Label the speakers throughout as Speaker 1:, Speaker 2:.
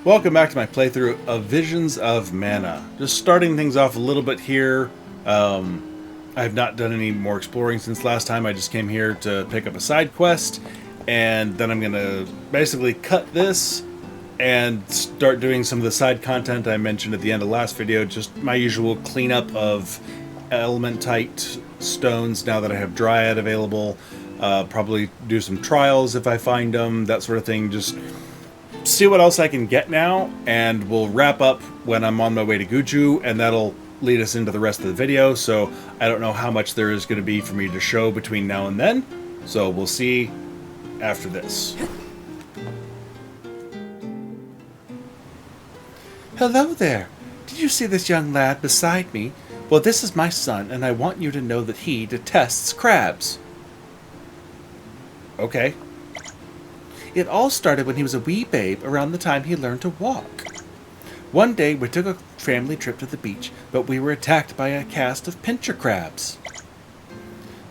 Speaker 1: Welcome back to my playthrough of Visions of Mana. Just starting things off a little bit here. I have not done any more exploring since last time. I just came here to pick up a side quest, and then I'm going to basically cut this and start doing some of the side content I mentioned at the end of the last video. Just my usual cleanup of elementite stones now that I have Dryad available. Probably do some trials if I find them, that sort of thing. Just see what else I can get now, and we'll wrap up when I'm on my way to Gudju, and that'll lead us into the rest of the video. So I don't know how much there is going to be for me to show between now and then, so we'll see after this. Hello there. Did you see this young lad beside me? Well, this is my son, and I want you to know that he detests crabs. Okay. It all started when he was a wee babe, around the time he learned to walk. One day we took a family trip to the beach, but we were attacked by a cast of pincher crabs.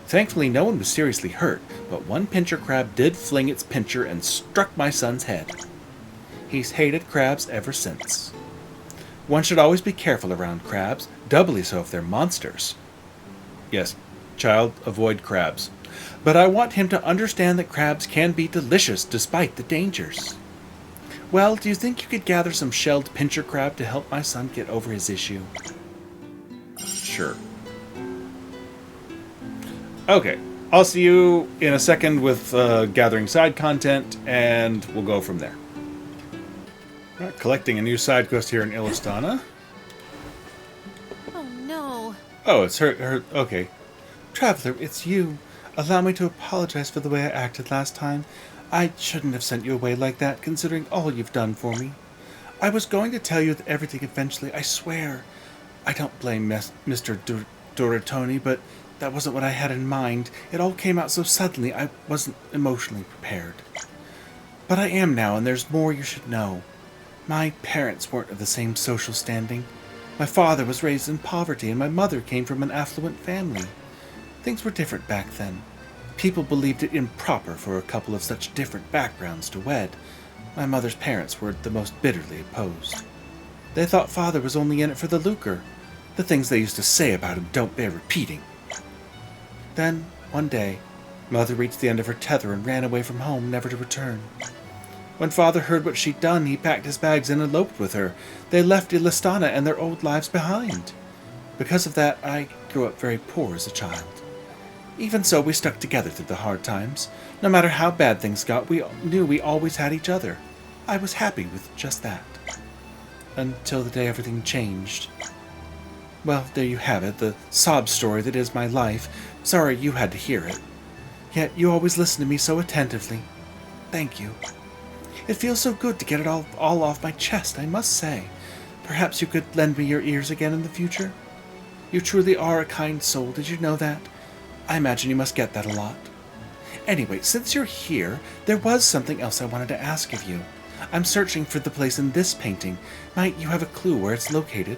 Speaker 1: Thankfully no one was seriously hurt, but one pincher crab did fling its pincher and struck my son's head. He's hated crabs ever since. One should always be careful around crabs, doubly so if they're monsters. Yes, child, avoid crabs. But I want him to understand that crabs can be delicious despite the dangers. Well, do you think you could gather some shelled pincher crab to help my son get over his issue? Sure. Okay, I'll see you in a second with gathering side content, and we'll go from there. All right, collecting a new side quest here in Illistana.
Speaker 2: Oh no.
Speaker 1: Oh, it's her. Okay. Traveler, it's you. Allow me to apologize for the way I acted last time. I shouldn't have sent you away like that, considering all you've done for me. I was going to tell you everything eventually, I swear. I don't blame Mr. Duratoni, but that wasn't what I had in mind. It all came out so suddenly, I wasn't emotionally prepared. But I am now, and there's more you should know. My parents weren't of the same social standing. My father was raised in poverty, and my mother came from an affluent family. Things were different back then. People believed it improper for a couple of such different backgrounds to wed. My mother's parents were the most bitterly opposed. They thought father was only in it for the lucre. The things they used to say about him don't bear repeating. Then, one day, mother reached the end of her tether and ran away from home, never to return. When father heard what she'd done, he packed his bags and eloped with her. They left Illistana and their old lives behind. Because of that, I grew up very poor as a child. Even so, we stuck together through the hard times. No matter how bad things got, we knew we always had each other. I was happy with just that. Until the day everything changed. Well, there you have it, the sob story that is my life. Sorry you had to hear it. Yet you always listen to me so attentively. Thank you. It feels so good to get it all off my chest, I must say. Perhaps you could lend me your ears again in the future? You truly are a kind soul, did you know that? I imagine you must get that a lot. Anyway, since you're here, there was something else I wanted to ask of you. I'm searching for the place in this painting. Might you have a clue where it's located?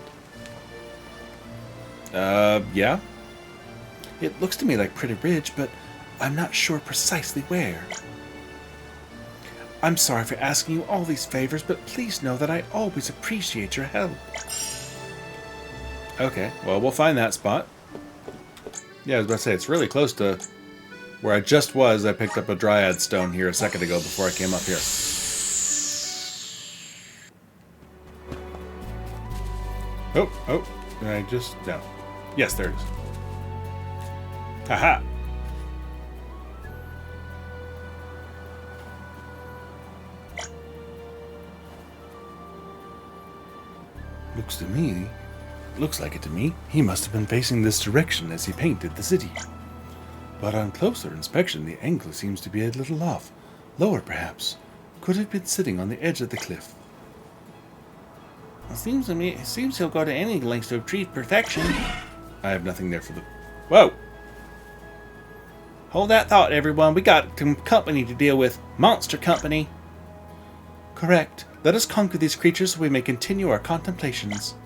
Speaker 1: Yeah. It looks to me like Pretty Ridge, but I'm not sure precisely where. I'm sorry for asking you all these favors, but please know that I always appreciate your help. Okay, well, we'll find that spot. Yeah, I was about to say, it's really close to where I just was. I picked up a Dryad stone here a second ago before I came up here. Oh, did I just... No. Yes, there it is. Haha! Looks like it to me. He must have been facing this direction as he painted the city. But on closer inspection, the angle seems to be a little off. Lower, perhaps. Could have been sitting on the edge of the cliff. It seems he'll go to any lengths to achieve perfection. I have nothing there for the... Whoa! Hold that thought, everyone. We got some company to deal with. Monster company. Correct. Let us conquer these creatures so we may continue our contemplations.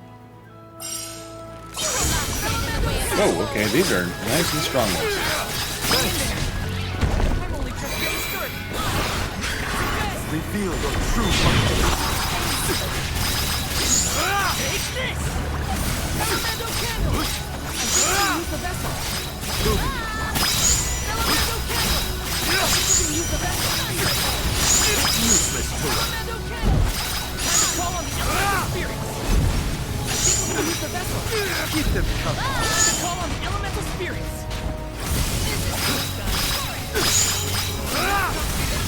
Speaker 1: Oh, okay, these are nice and strong ones. Reveal your true
Speaker 3: Take this! Elemental candle! I think we can use the vessel. Elemental candle! I think we can use the vessel.
Speaker 4: Useless tool.
Speaker 3: Elemental candle! Time to call on the elemental spirits. I think we can use the vessel.
Speaker 4: Keep them coming.
Speaker 3: Time to call on the elemental spirits.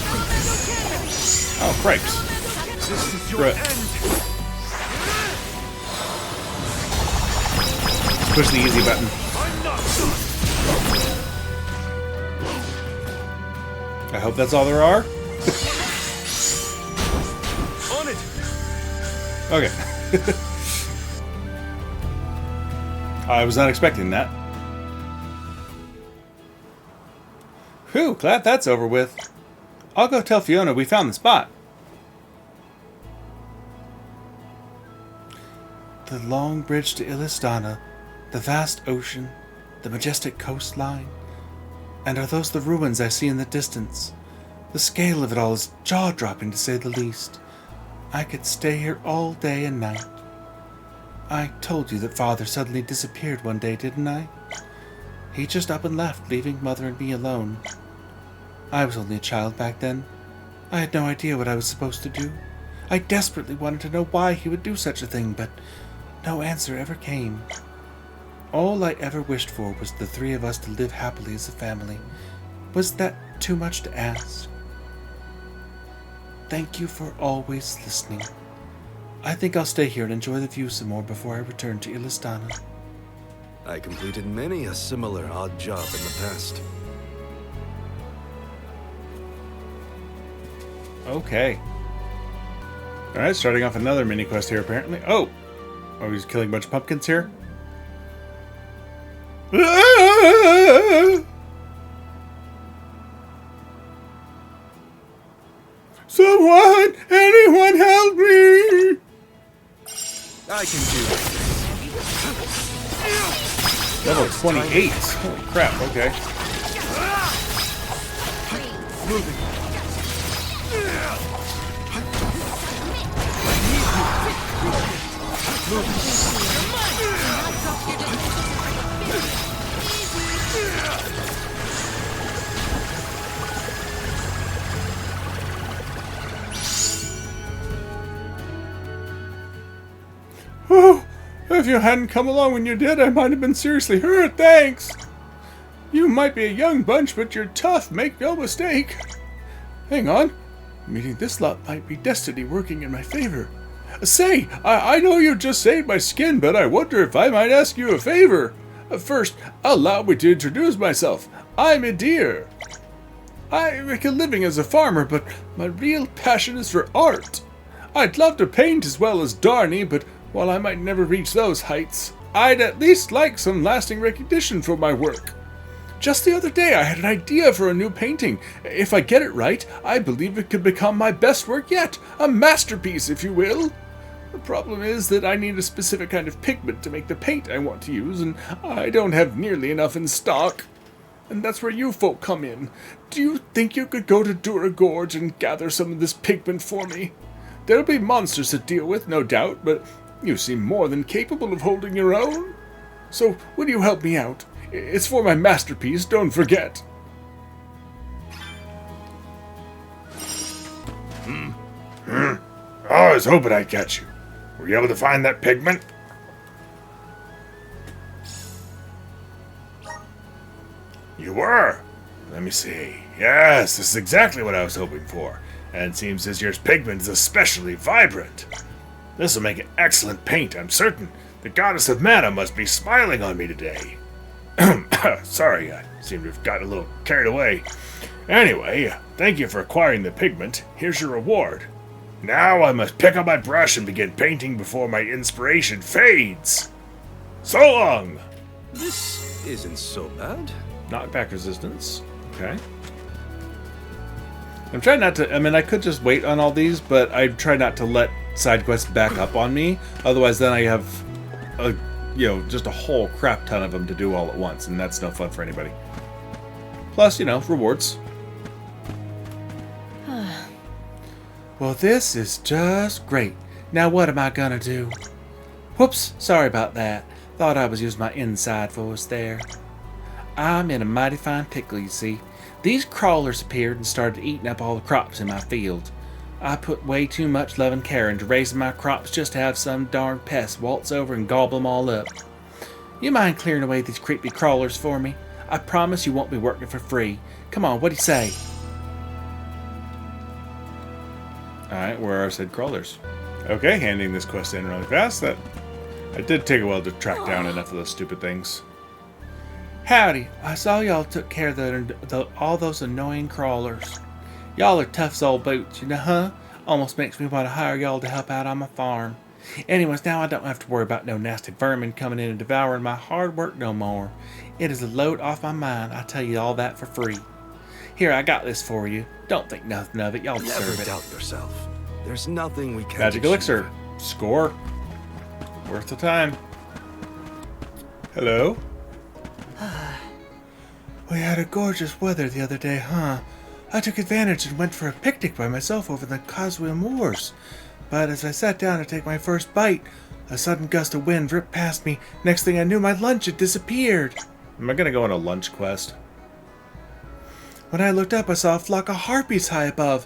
Speaker 3: Elemental candle!
Speaker 1: Oh, cripes.
Speaker 4: This is your
Speaker 1: Right.
Speaker 4: end.
Speaker 1: Push the easy button.
Speaker 4: I'm not done.
Speaker 1: I hope that's all there are.
Speaker 4: On it.
Speaker 1: Okay. I was not expecting that. Whew, glad that's over with. I'll go tell Fiona we found the spot. The long bridge to Illistana, the vast ocean, the majestic coastline. And are those the ruins I see in the distance? The scale of it all is jaw-dropping, to say the least. I could stay here all day and night. I told you that Father suddenly disappeared one day, didn't I? He just up and left, leaving Mother and me alone. I was only a child back then. I had no idea what I was supposed to do. I desperately wanted to know why he would do such a thing, but no answer ever came. All I ever wished for was the three of us to live happily as a family. Was that too much to ask? Thank you for always listening. I think I'll stay here and enjoy the view some more before I return to Illistana.
Speaker 4: I completed many a similar odd job in the past.
Speaker 1: Okay. Alright, starting off another mini quest here apparently. Oh! Oh, he's killing a bunch of pumpkins here? Someone! Anyone help me!
Speaker 4: I can do this.
Speaker 1: Level 28. Holy crap, okay.
Speaker 4: Moving.
Speaker 1: Oh, if you hadn't come along when you did, I might have been seriously hurt. Thanks. You might be a young bunch, but you're tough. Make no mistake. Hang on. Meeting this lot might be destiny working in my favor. Say, I know you just saved my skin, but I wonder if I might ask you a favor. First, allow me to introduce myself. I'm a deer. I make a living as a farmer, but my real passion is for art. I'd love to paint as well as Darnie, but while I might never reach those heights, I'd at least like some lasting recognition for my work. Just the other day, I had an idea for a new painting. If I get it right, I believe it could become my best work yet. A masterpiece, if you will. The problem is that I need a specific kind of pigment to make the paint I want to use, and I don't have nearly enough in stock. And that's where you folk come in. Do you think you could go to Dura Gorge and gather some of this pigment for me? There'll be monsters to deal with, no doubt, but you seem more than capable of holding your own. So, will you help me out? It's for my masterpiece, don't forget.
Speaker 5: I was hoping I'd catch you. Were you able to find that pigment? You were? Let me see. Yes, this is exactly what I was hoping for. And it seems this year's pigment is especially vibrant. This will make an excellent paint, I'm certain. The goddess of mana must be smiling on me today. Sorry, I seem to have gotten a little carried away. Anyway, thank you for acquiring the pigment. Here's your reward. Now I must pick up my brush and begin painting before my inspiration fades. So long!
Speaker 4: This isn't so bad.
Speaker 1: Knockback resistance. Okay. I'm trying not to... I mean, I could just wait on all these, but I try not to let Sidequests back up on me. Otherwise, then I have a... you know, just a whole crap ton of them to do all at once, and that's no fun for anybody. Plus, you know, rewards. Well, this is just great. Now what am I gonna do? Whoops, sorry about that. Thought I was using my inside voice there. I'm in a mighty fine pickle, you see. These crawlers appeared and started eating up all the crops in my field. I put way too much love and care into raising my crops just to have some darn pest waltz over and gobble them all up. You mind clearing away these creepy crawlers for me? I promise you won't be working for free. Come on, what do you say? Alright, where are said crawlers?
Speaker 5: Okay, handing this quest in really fast. That it did take a while to track down enough of those stupid things.
Speaker 1: Howdy, I saw y'all took care of all those annoying crawlers. Y'all are tough as old boots, you know, huh? Almost makes me want to hire y'all to help out on my farm. Anyways, now I don't have to worry about no nasty vermin coming in and devouring my hard work no more. It is a load off my mind, I tell you all that for free. Here, I got this for you. Don't think nothing of it, y'all deserve
Speaker 4: Never
Speaker 1: it.
Speaker 4: doubt yourself. There's nothing we can't
Speaker 5: Magic
Speaker 4: achieve.
Speaker 5: elixir. Score. Worth the time. Hello?
Speaker 1: We had a gorgeous weather the other day, huh? I took advantage and went for a picnic by myself over the Causeway Moors. But as I sat down to take my first bite, a sudden gust of wind ripped past me. Next thing I knew, my lunch had disappeared.
Speaker 5: Am I gonna go on a lunch quest?
Speaker 1: When I looked up, I saw a flock of harpies high above.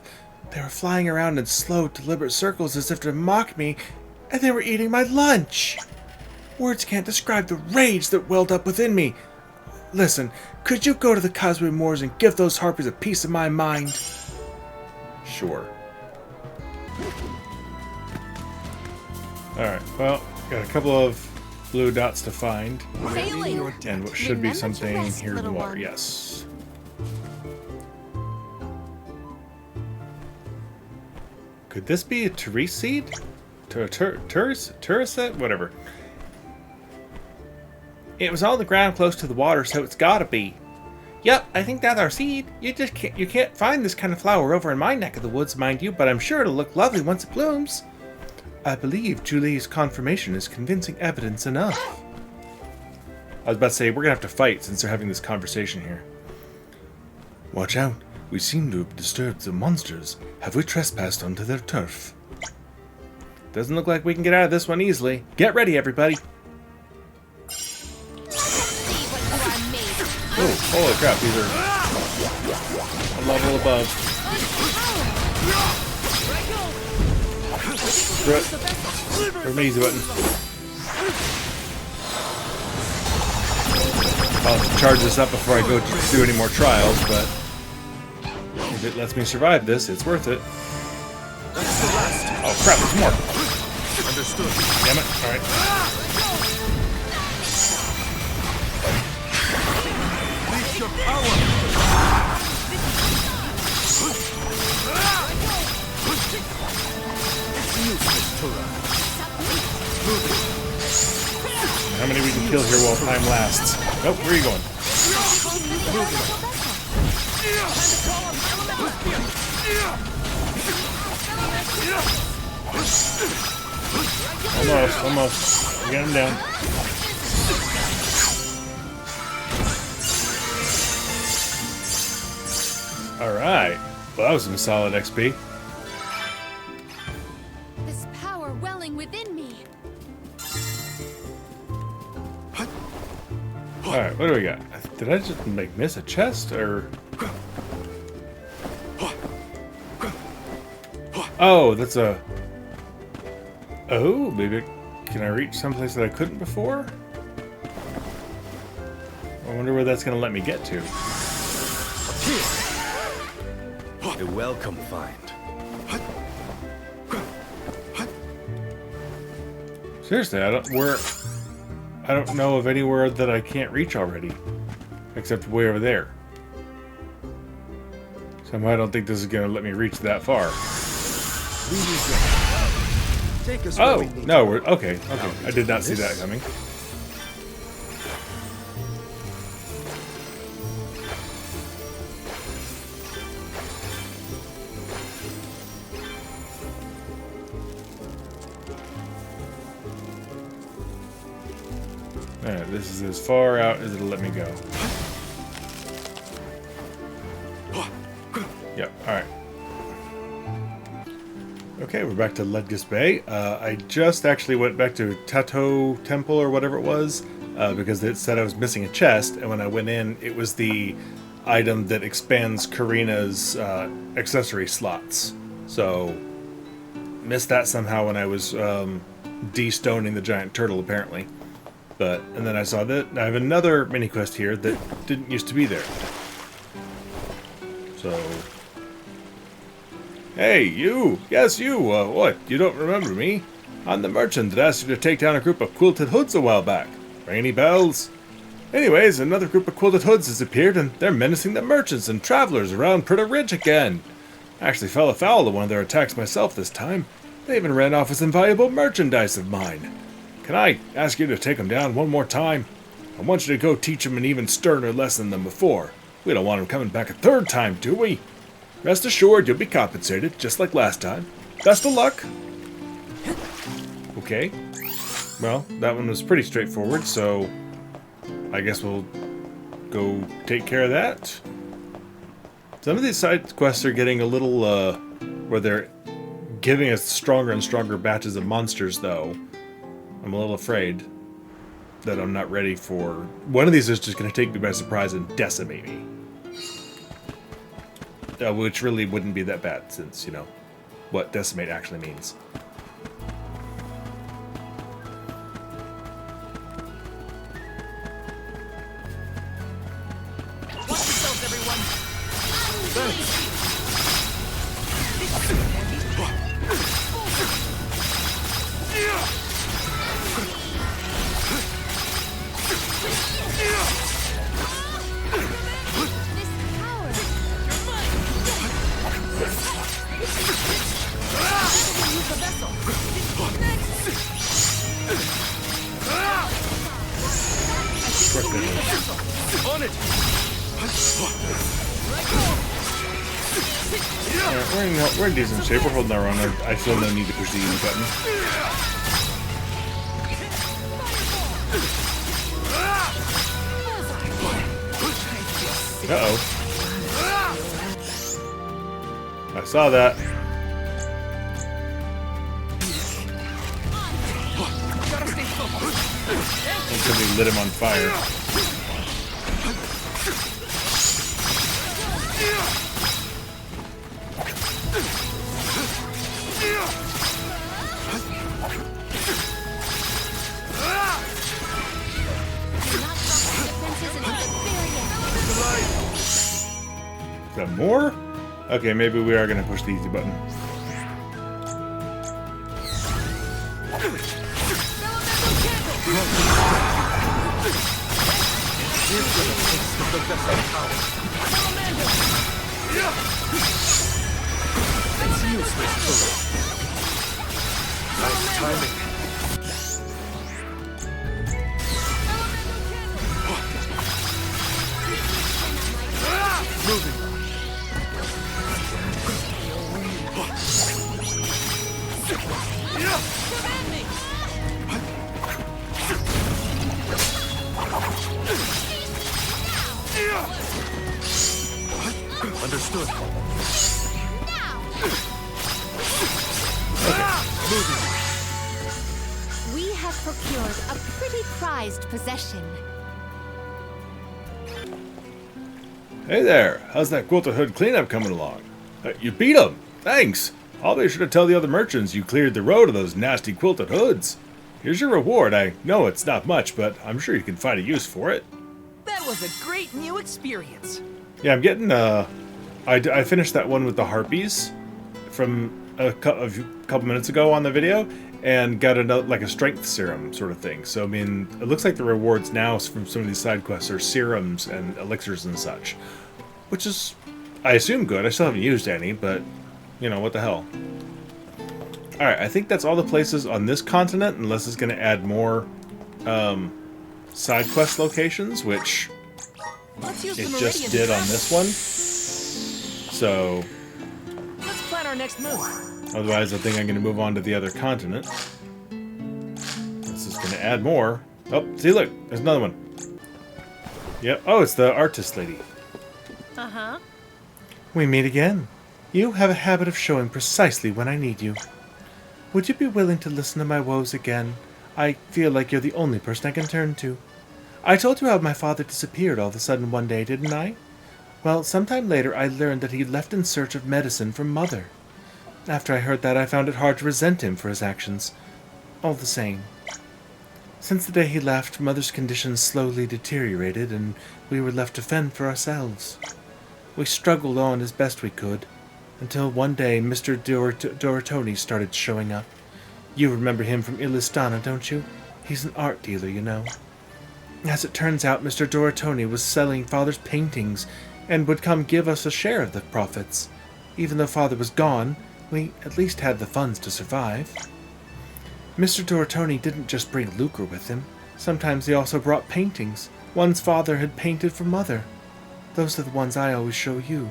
Speaker 1: They were flying around in slow, deliberate circles as if to mock me, and they were eating my lunch. Words can't describe the rage that welled up within me. Listen, could you go to the Causeway Moors and give those harpies a piece of my mind?
Speaker 5: Sure. Alright, well, got a couple of blue dots to find.
Speaker 2: Sailing.
Speaker 5: And what should be
Speaker 2: Remember to
Speaker 5: something
Speaker 2: rest,
Speaker 5: here in the
Speaker 2: little
Speaker 5: water.
Speaker 2: one.
Speaker 5: Yes. Could this be a Therese seed? Turicet? Whatever.
Speaker 1: It was on the ground close to the water, so it's gotta be. Yep, I think that's our seed. You can't find this kind of flower over in my neck of the woods, mind you, but I'm sure it'll look lovely once it blooms. I believe Julie's confirmation is convincing evidence enough.
Speaker 5: I was about to say, we're gonna have to fight since they're having this conversation here.
Speaker 1: Watch out. We seem to have disturbed the monsters. Have we trespassed onto their turf?
Speaker 5: Doesn't look like we can get out of this one easily. Get ready, everybody.
Speaker 2: See what you are made of.
Speaker 5: Oh, holy crap, these are a level above. Screw it. There's my easy button. I'll have to charge this up before I go to do any more trials, but if it lets me survive this, it's worth it. Oh crap, there's more.
Speaker 4: Understood.
Speaker 5: Damn it. Alright.
Speaker 4: Reach your power. Useless to run.
Speaker 5: How many we can kill here while time lasts? Nope, where are you going? Almost. We got him down. Alright. Well, that was some solid XP.
Speaker 2: This power welling within me.
Speaker 5: Alright, what do we got? Did I just miss a chest, or...? Oh, that's a... Oh, maybe... Can I reach someplace that I couldn't before? I wonder where that's going to let me get to.
Speaker 4: A welcome find.
Speaker 5: Seriously, I don't know of anywhere that I can't reach already. Except way over there. Somehow I don't think this is going to let me reach that far.
Speaker 4: We need your help. Take us where
Speaker 5: Oh,
Speaker 4: we need
Speaker 5: no,
Speaker 4: to
Speaker 5: we're...
Speaker 4: go.
Speaker 5: Okay. I did not see that coming. Alright, this is as far out as it'll let me go. Yep, alright.
Speaker 1: Okay, we're back to Ledgus Bay. I just actually went back to Tato Temple or whatever it was, because it said I was missing a chest, and when I went in, it was the item that expands Karina's accessory slots. So, missed that somehow when I was de-stoning the giant turtle, apparently. And then I saw that I have another mini quest here that didn't used to be there. So... Hey, you! Yes, you! What? You don't remember me? I'm the merchant that asked you to take down a group of quilted hoods a while back. Ring any bells? Anyways, another group of quilted hoods has appeared, and they're menacing the merchants and travelers around Prita Ridge again. I actually fell afoul of one of their attacks myself this time. They even ran off with some valuable merchandise of mine. Can I ask you to take them down one more time? I want you to go teach them an even sterner lesson than before. We don't want them coming back a third time, do we? Rest assured, you'll be compensated, just like last time. Best of luck! Okay. Well, that one was pretty straightforward, so... I guess we'll go take care of that. Some of these side quests are getting a little, where they're giving us stronger and stronger batches of monsters, though. I'm a little afraid that I'm not ready for... One of these is just going to take me by surprise and decimate me. Which really wouldn't be that bad, since, you know, what decimate actually means.
Speaker 3: Watch yourselves, everyone.
Speaker 4: On it!
Speaker 1: Alright, we're in decent shape. We're holding our own. I feel no need to push the E button. Uh-oh. I saw that. And somebody lit him on fire. Is that more? Okay, maybe we are going to push the easy button.
Speaker 4: It's useless. Nice timing. Moving. Understood.
Speaker 2: We have procured a pretty prized possession.
Speaker 1: Hey there, how's that quilted hood cleanup coming along? You beat them! Thanks! I'll be sure to tell the other merchants you cleared the road of those nasty quilted hoods. Here's your reward. I know it's not much, but I'm sure you can find a use for it.
Speaker 3: That was a great new experience.
Speaker 1: Yeah, I'm getting, I finished that one with the harpies from a couple minutes ago on the video, and got another, like a strength serum sort of thing. So, I mean, it looks like the rewards now from some of these side quests are serums and elixirs and such. Which is, I assume, good. I still haven't used any, but, you know, what the hell. Alright, I think that's all the places on this continent, unless it's going to add more side quest locations, which
Speaker 3: Let's use
Speaker 1: it
Speaker 3: the
Speaker 1: just
Speaker 3: meridian
Speaker 1: did on
Speaker 3: to
Speaker 1: this one. So,
Speaker 3: Let's plan our next move.
Speaker 1: otherwise I think I'm going to move on to the other continent. This is going to add more. Oh, see, look, there's another one. Yep. Oh, it's the artist lady.
Speaker 2: Uh-huh.
Speaker 1: We meet again. You have a habit of showing precisely when I need you. would you be willing to listen to my woes again? I feel like you're the only person I can turn to. I told you how my father disappeared all of a sudden one day, didn't I? Well, sometime later I learned that he left in search of medicine for Mother. After I heard that, I found it hard to resent him for his actions. All the same. Since the day he left, Mother's condition slowly deteriorated, and we were left to fend for ourselves. We struggled on as best we could, until one day Mr. Doratoni started showing up. You remember him from Illistana, don't you? He's an art dealer, you know. As it turns out, Mr. Doratoni was selling Father's paintings and would come give us a share of the profits. Even though Father was gone, we at least had the funds to survive. Mr. Doratoni didn't just bring lucre with him. Sometimes he also brought paintings, ones Father had painted for Mother. Those are the ones I always show you.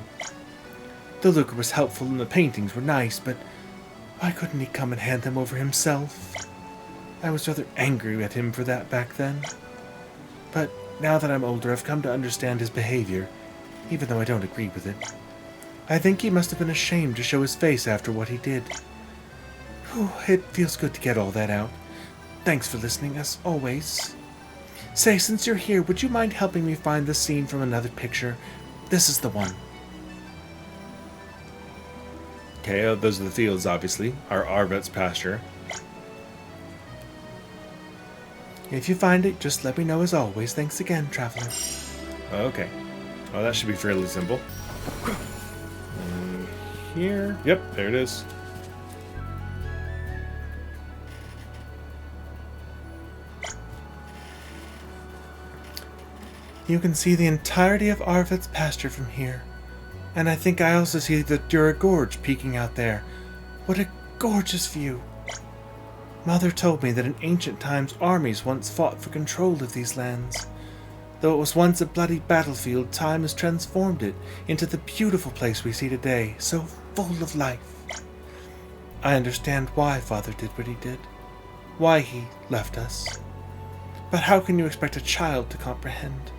Speaker 1: The lucre was helpful and the paintings were nice, but why couldn't he come and hand them over himself? I was rather angry at him for that back then. But now that I'm older, I've come to understand his behavior, even though I don't agree with it. I think he must have been ashamed to show his face after what he did. Whew, it feels good to get all that out. Thanks for listening, as always. Say, since you're here, would you mind helping me find the scene from another picture? This is the one.
Speaker 5: Okay, those are the fields, obviously. Our Arvet's pasture.
Speaker 1: If you find it, just let me know as always. Thanks again, Traveler.
Speaker 5: Okay. Oh, that should be fairly simple. Here. Yep, there it is.
Speaker 1: You can see the entirety of Arvet's pasture from here. And I think I also see the Dura Gorge peeking out there. What a gorgeous view. Mother told me that in ancient times armies once fought for control of these lands. Though it was once a bloody battlefield, time has transformed it into the beautiful place we see today, so full of life. I understand why Father did what he did, why he left us. But how can you expect a child to comprehend?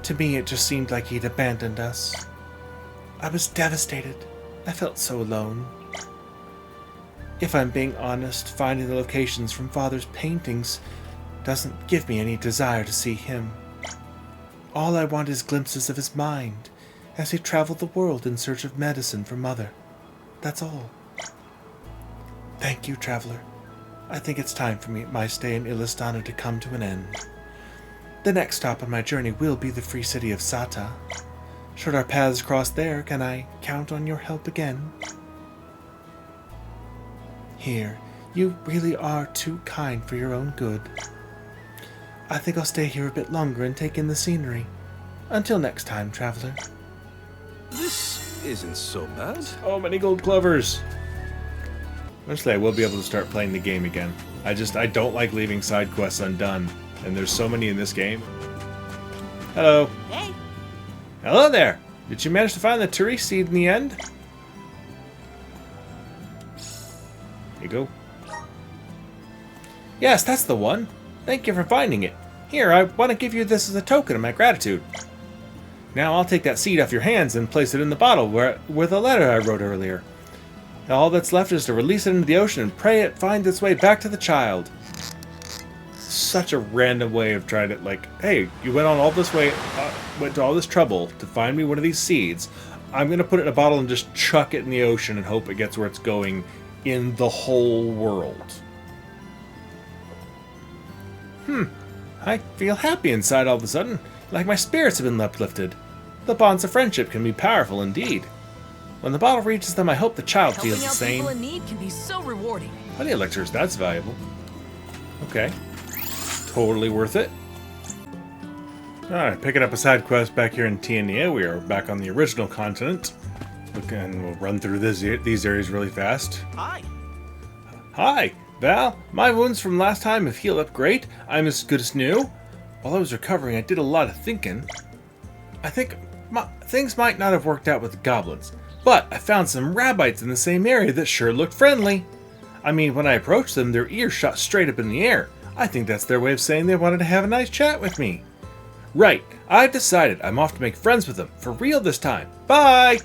Speaker 1: To me, it just seemed like he'd abandoned us. I was devastated. I felt so alone. If I'm being honest, finding the locations from Father's paintings doesn't give me any desire to see him. All I want is glimpses of his mind as he traveled the world in search of medicine for Mother. That's all. Thank you, Traveler. I think it's time for my stay in Illistana to come to an end. The next stop on my journey will be the free city of Sata. Should our paths cross there, can I count on your help again? Here, you really are too kind for your own good. I think I'll stay here a bit longer and take in the scenery. Until next time, Traveler.
Speaker 4: This isn't so bad.
Speaker 5: Oh, many gold clovers! Eventually I will be able to start playing the game again. I don't like leaving side quests undone. And there's so many in this game. Hello.
Speaker 3: Hey.
Speaker 5: Hello there! Did you manage to find the Therese seed in the end? Here you go. Yes, that's the one. Thank you for finding it. Here, I want to give you this as a token of my gratitude. Now I'll take that seed off your hands and place it in the bottle with the letter I wrote earlier. All that's left is to release it into the ocean and pray it finds its way back to the child. Such a random way of trying to, like, hey, you went on all this way, went to all this trouble to find me one of these seeds. I'm going to put it in a bottle and just chuck it in the ocean and hope it gets where it's going in the whole world. I feel happy inside all of a sudden, like my spirits have been uplifted. The bonds of friendship can be powerful indeed. When the bottle reaches them, I hope the child feels the
Speaker 3: Helping out people
Speaker 5: same.
Speaker 3: in need can be so rewarding.
Speaker 5: Honey elixirs, that's valuable. Okay. Totally worth it. Alright, picking up a side quest back here in Tiania. We are back on the original continent. And we'll run through these areas really fast.
Speaker 3: Hi.
Speaker 5: Hi, Val. My wounds from last time have healed up great. I'm as good as new. While I was recovering, I did a lot of thinking. I think things might not have worked out with the goblins, but I found some rabbites in the same area that sure looked friendly. I mean, when I approached them, their ears shot straight up in the air. I think that's their way of saying they wanted to have a nice chat with me. Right, I've decided I'm off to make friends with them, for real this time. Bye!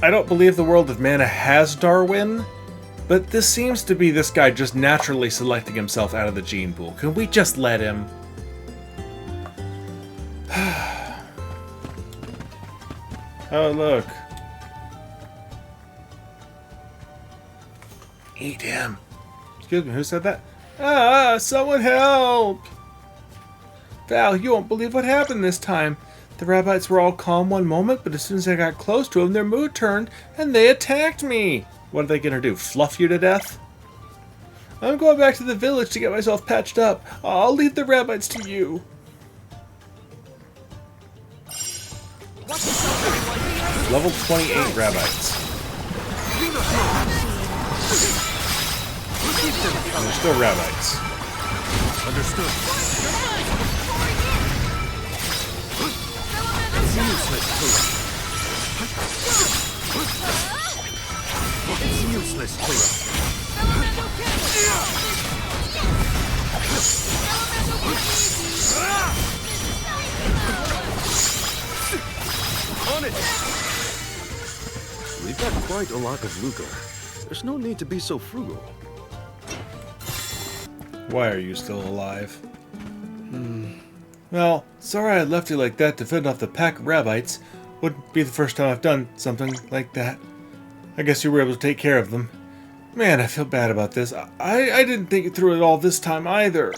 Speaker 1: I don't believe the world of mana has Darwin, but this seems to be this guy just naturally selecting himself out of the gene pool. Can we just let him? Oh, look. Eat him. Excuse me, who said that? Ah, someone help! Val, you won't believe what happened this time. The rabbits were all calm one moment, but as soon as I got close to them, their mood turned, and they attacked me! What are they gonna do, fluff you to death? I'm going back to the village to get myself patched up. I'll leave the rabbits to you. Level 28 rabbits. And they're still rabbits.
Speaker 4: Understood. It's useless to On it! We've got quite a lot of lucre. There's no need to be so frugal.
Speaker 1: Why are you still alive? Well, sorry I left you like that to fend off the pack of rabbits. Wouldn't be the first time I've done something like that. I guess you were able to take care of them. Man, I feel bad about this. I didn't think it through it all this time either.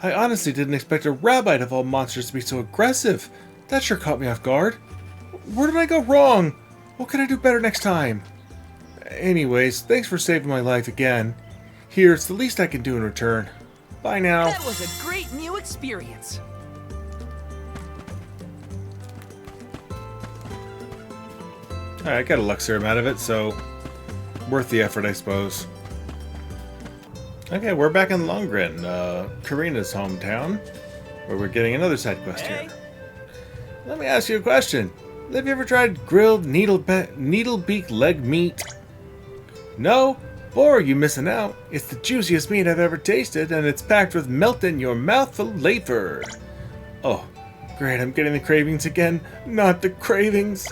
Speaker 1: I honestly didn't expect a rabbit of all monsters to be so aggressive. That sure caught me off guard. Where did I go wrong? What can I do better next time? Anyways, thanks for saving my life again. Here, it's the least I can do in return. Bye now.
Speaker 3: That was a great new experience.
Speaker 1: Alright, I got a luck serum out of it, so worth the effort, I suppose. Okay, we're back in Longren, Karina's hometown, where we're getting another side quest here. Let me ask you a question. Have you ever tried grilled needlebeak leg meat? No? Or are you missing out? It's the juiciest meat I've ever tasted, and it's packed with melt-in-your-mouth flavor. Oh, great, I'm getting the cravings again. Not the cravings.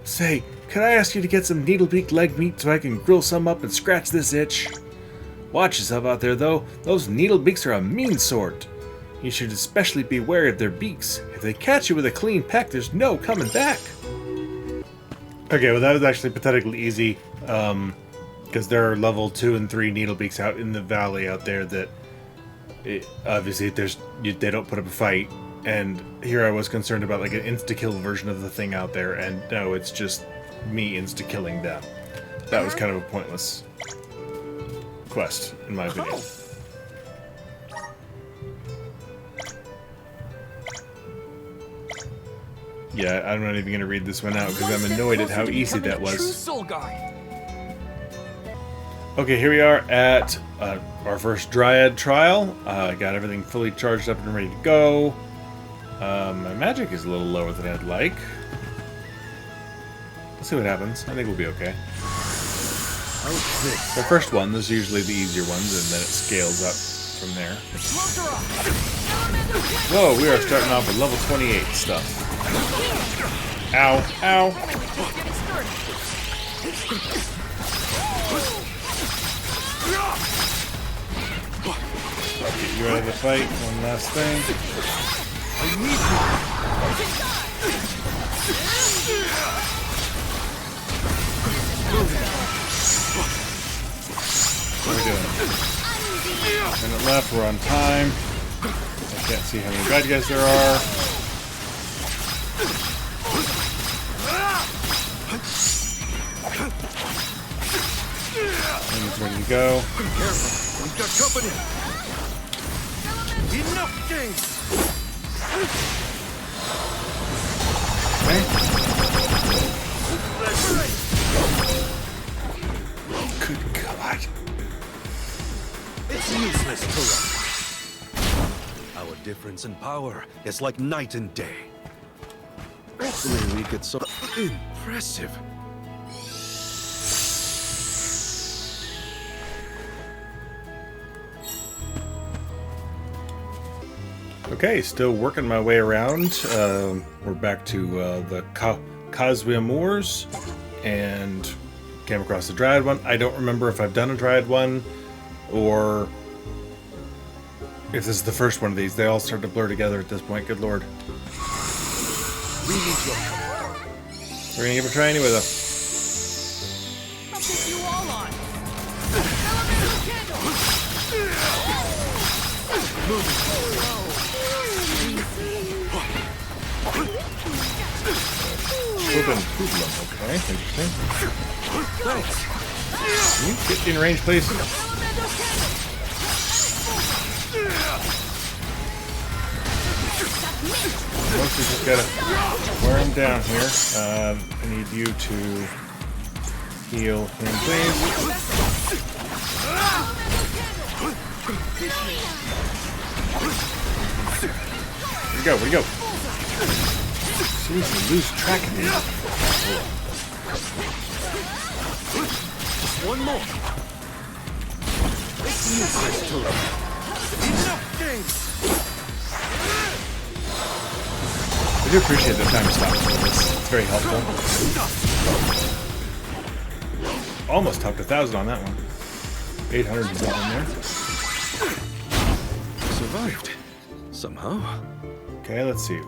Speaker 1: Say, could I ask you to get some needlebeak leg meat so I can grill some up and scratch this itch? Watch yourself out there, though. Those needlebeaks are a mean sort. You should especially be wary of their beaks. If they catch you with a clean peck, there's no coming back. Okay, well that was actually pathetically easy. Because there are level 2 and 3 needlebeaks out in the valley out there that obviously they don't put up a fight, and here I was concerned about like an insta-kill version of the thing out there, and no, it's just me insta-killing them. That was kind of a pointless quest, in my opinion. Yeah, I'm not even going to read this one out because I'm annoyed at how easy that was.
Speaker 3: Soul guard.
Speaker 1: Okay, here we are at our first Dryad trial. I got everything fully charged up and ready to go. My magic is a little lower than I'd like. Let's see what happens. I think we'll be okay. The first one is usually the easier ones, and then it scales up from there. Whoa, we are starting off with level 28 stuff. Ow, ow. Get you out of the fight. One last thing. What are we doing? Minute left. We're on time. I can't see how many bad guys there are. He's ready to go.
Speaker 4: Careful, we've got company. Enough games.
Speaker 1: Okay. Good God.
Speaker 4: It's useless to run. Our difference in power is like night and day. Hopefully we get some impressive.
Speaker 1: Okay, still working my way around. We're back to the Kazuya Moors, and came across the Dryad one. I don't remember if I've done a Dryad one or if this is the first one of these. They all start to blur together at this point. Good lord.
Speaker 4: We need your help.
Speaker 1: We're gonna give it a try anyway, though.
Speaker 3: I'll take you all on. Elemental candle.
Speaker 1: Open hoodlum. Okay, interesting.
Speaker 4: Thanks.
Speaker 1: Can you get in range, please?
Speaker 3: Elemental candle.
Speaker 1: Mostly just gotta wear him down here. I need you to heal him, please. Where'd he go? Where'd he go? Seriously, lose track of him.
Speaker 4: Just one more. It's useless to run. Enough games.
Speaker 1: I do appreciate the time stop for this. It's very helpful. Almost topped 1,000 on that one. 800 and something there.
Speaker 4: Survived. Somehow.
Speaker 1: Okay, let's see.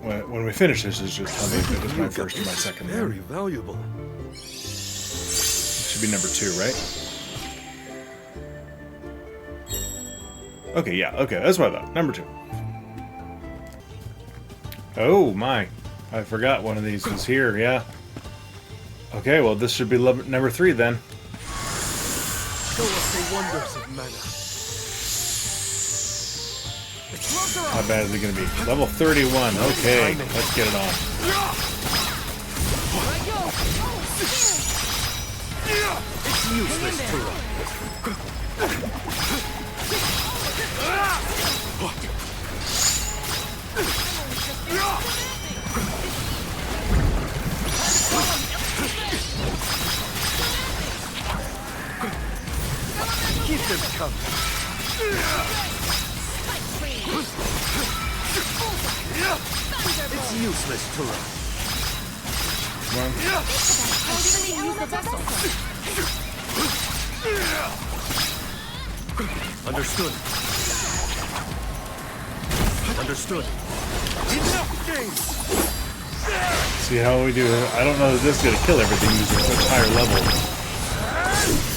Speaker 1: When we finish this, just tell me if it was my first or my second
Speaker 4: Very
Speaker 1: one.
Speaker 4: valuable.
Speaker 1: It should be number 2, right? Okay, yeah, okay, that's what I thought. Number 2. Oh my, I forgot one of these was here, yeah. Okay, well this should be number 3 then.
Speaker 4: Show us the wonders of mana.
Speaker 1: How bad is it going to be? Level 31, okay, let's get it on.
Speaker 4: It's useless to run. Keep them coming. It's useless to run.
Speaker 1: Come on.
Speaker 4: Understood. Understood. Enough games.
Speaker 1: See how we do. I don't know that this is going to kill everything using such higher level.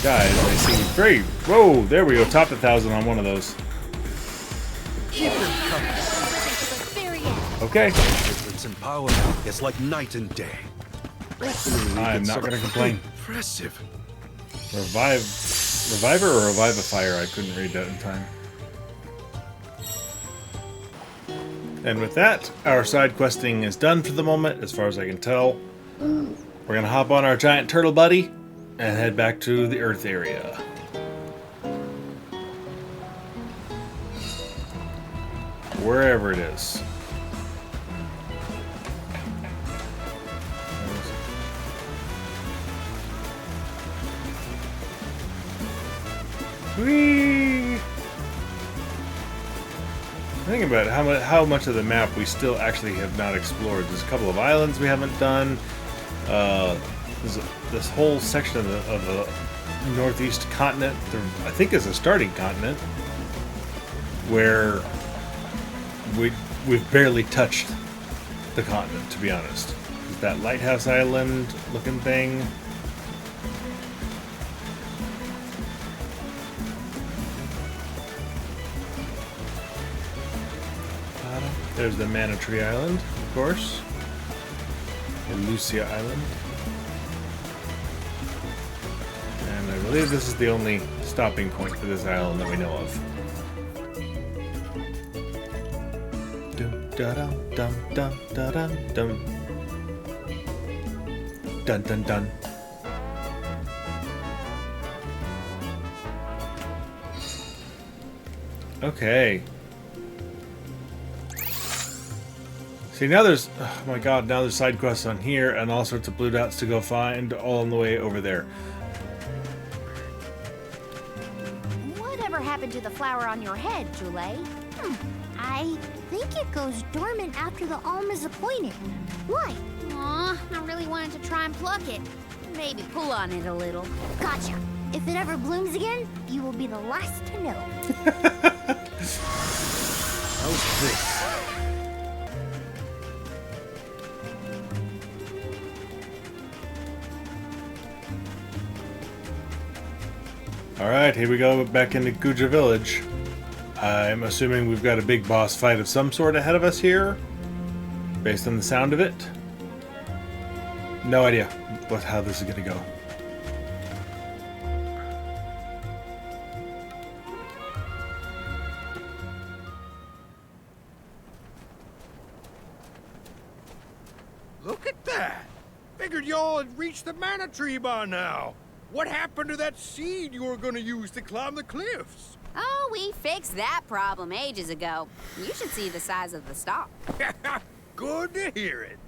Speaker 1: Guys, they seem very... Whoa, there we go. Topped 1,000 on one of those.
Speaker 4: Keep them coming.
Speaker 1: Okay.
Speaker 4: Difference in power is like night and day.
Speaker 1: I'm not going to complain.
Speaker 4: Impressive.
Speaker 1: Reviver or Revivifier? I couldn't read that in time. And with that, our side questing is done for the moment, as far as I can tell. We're going to hop on our giant turtle buddy and head back to the Earth area. Wherever it is. Whee! Think about it, how much of the map we still actually have not explored. There's a couple of islands we haven't done. There's this whole section of the northeast continent. There, I think is a starting continent where we've barely touched the continent, to be honest. There's that lighthouse island looking thing. There's the Mana Tree Island, of course. And Lucia Island. And I believe this is the only stopping point for this island that we know of. Dum da dum dum dum da dum dum. Dun dun dun. Okay. See, now there's, oh my god, now there's side quests on here and all sorts of blue dots to go find all on the way over there.
Speaker 2: Whatever happened to the flower on your head, Jule? I think it goes dormant after the alm is appointed. Why?
Speaker 6: Aw, I really wanted to try and pluck it.
Speaker 2: Maybe pull on it a little. Gotcha. If it ever blooms again, you will be the last to know.
Speaker 4: How's this?
Speaker 1: Alright, here we go back into Gudju Village. I'm assuming we've got a big boss fight of some sort ahead of us here, based on the sound of it. No idea how this is going to go.
Speaker 6: Look at that! Figured y'all had reached the mana tree by now. What happened to that seed you were gonna use to climb the cliffs?
Speaker 2: Oh, we fixed that problem ages ago. You should see the size of the stalk.
Speaker 6: Good to hear it.